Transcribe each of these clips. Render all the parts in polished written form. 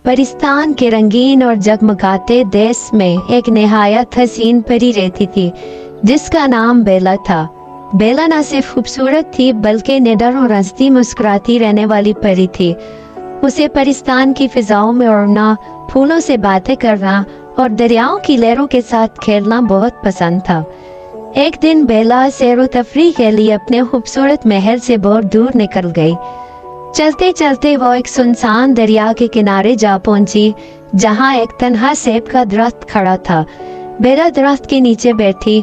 परिस्तान के रंगीन और जगमगाते देश में एक निहायत हसीन परी रहती थी जिसका नाम बेला था। बेला न सिर्फ खूबसूरत थी बल्कि निडर और हंसती मुस्कुराती रहने वाली परी थी। उसे परिस्तान की फिजाओं में उड़ना, फूलों से बातें करना और दरियाओं की लहरों के साथ खेलना बहुत पसंद था। एक दिन बेला सैर तफरीह के लिए अपने खूबसूरत महल से बहुत दूर निकल गई। चलते चलते वो एक सुनसान दरिया के किनारे जा पहुंची जहां एक तन्हा सेब का दरख्त खड़ा था। बेला दरख्त के नीचे बैठी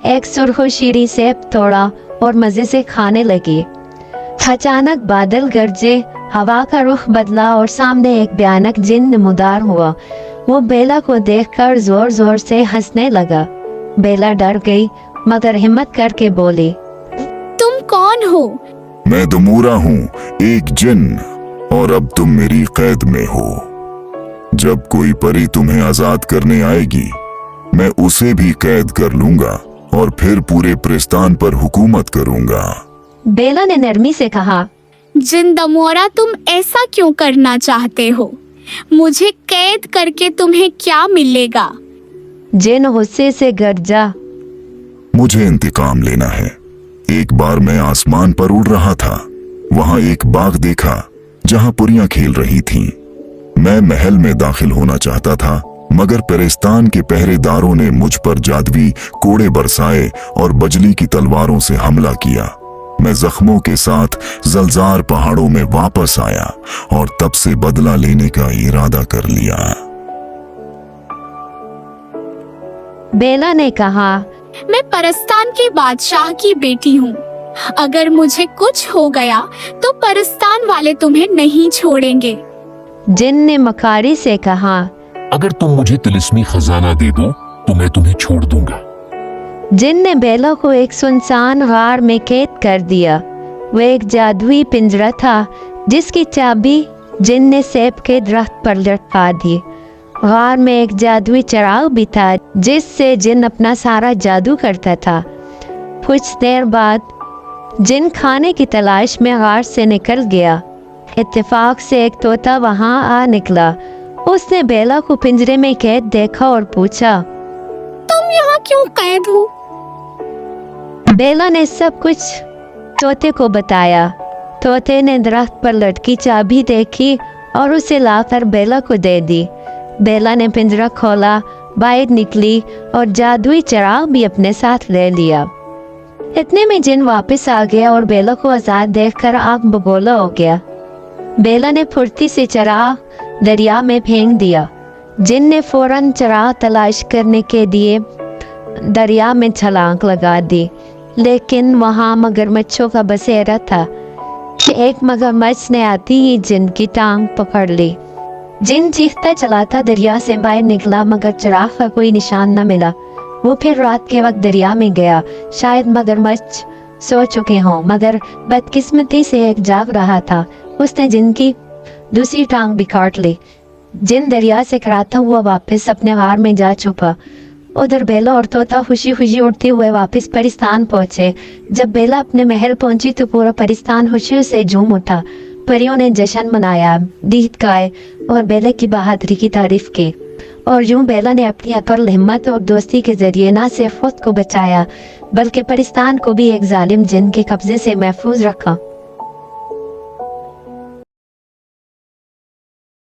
एक सुर्ख शीरी सेब तोड़ा और मजे से खाने लगी। अचानक बादल गरजे, हवा का रुख बदला और सामने एक भयानक जिन नमूदार हुआ। वो बेला को देखकर जोर जोर से हंसने लगा। बेला डर गई मगर हिम्मत करके बोली, तुम कौन हो? मैं दमूरा हूँ, एक जिन, और अब तुम मेरी कैद में हो। जब कोई परी तुम्हें आजाद करने आएगी मैं उसे भी कैद कर लूंगा और फिर पूरे परिस्तान पर हुकूमत करूंगा। बेला ने नरमी से कहा, जिन दमोरा, तुम ऐसा क्यों करना चाहते हो? मुझे कैद करके तुम्हें क्या मिलेगा? जिन गुस्से से गरजा, मुझे इंतकाम लेना है। एक बार मैं आसमान पर उड़ रहा था, वहां एक बाग देखा जहां पुरियां खेल रही थीं। मैं महल में दाखिल होना चाहता था मगर परिस्तान के पहरेदारों ने मुझ पर जादुई कोड़े बरसाए और बजली की तलवारों से हमला किया। मैं जख्मों के साथ जलजार पहाड़ों में वापस आया और तब से बदला लेने का इरादा कर लिया। बेला ने कहा, मैं परिस्तान के बादशाह की बेटी हूँ। अगर मुझे कुछ हो गया तो परिस्तान वाले तुम्हें नहीं छोड़ेंगे। जिन ने मकारी से कहा, अगर तुम मुझे तिलिस्मी खजाना दे दो तो मैं तुम्हें छोड़ दूंगा। जिन ने बेला को एक सुनसान गार में कैद कर दिया। वह एक जादुई पिंजरा था जिसकी चाबी जिन ने सेब के दरख्त पर लटका दी। गार में एक जादुई चिराग भी था जिससे जिन अपना सारा जादू करता था। कुछ देर बाद जिन खाने की तलाश में गार से निकल गया। इत्तेफाक से एक तोता वहां आ निकला। उसने बेला को पिंजरे में कैद देखा और पूछा, तुम यहाँ क्यों कैद हो? बेला ने सब कुछ तोते को बताया। तोते ने दरख्त पर लटकी चाबी देखी और उसे लाकर बेला को दे दी। बेला ने पिंजरा खोला, बाहर निकली और जादुई चिराग भी अपने साथ ले लिया। इतने में जिन वापस आ गया और बेला को आजाद देखकर आग बगोला हो गया। बेला ने फुर्ती से चिराग दरिया में फेंक दिया। जिन ने फौरन चिराग तलाश करने के लिए दरिया में छलांग लगा दी, लेकिन वहां मगरमच्छों का बसेरा था। एक मगरमच्छ ने आती ही जिन की टांग पकड़ ली। जिन चीखता चलाता दरिया से बाहर निकला मगर चिराग का कोई निशान न मिला। वो फिर रात के वक्त दरिया में गया। शायद मगरमच्छ सो चुके हों मगर बदकिस्मती से एक जाग रहा था। उसने जिन की दूसरी टांग भी काट ली। जिन दरिया से कराता हुआ वापस अपने गार में जा छुपा। उधर बेला और तोता खुशी खुशी उड़ते हुए वापस परिस्तान पहुंचे। जब बेला अपने महल पहुंची तो पूरा परिस्तान खुशियों से झूम उठा। परियों ने जश्न मनाया, गीत गाए और बेले की बहादुरी की तारीफ की। और यूं बेला ने अपनी अकल, हिम्मत और दोस्ती के जरिए न सिर्फ खुद को बचाया बल्कि परिस्तान को भी एक जालिम जिन के कब्जे से महफूज रखा।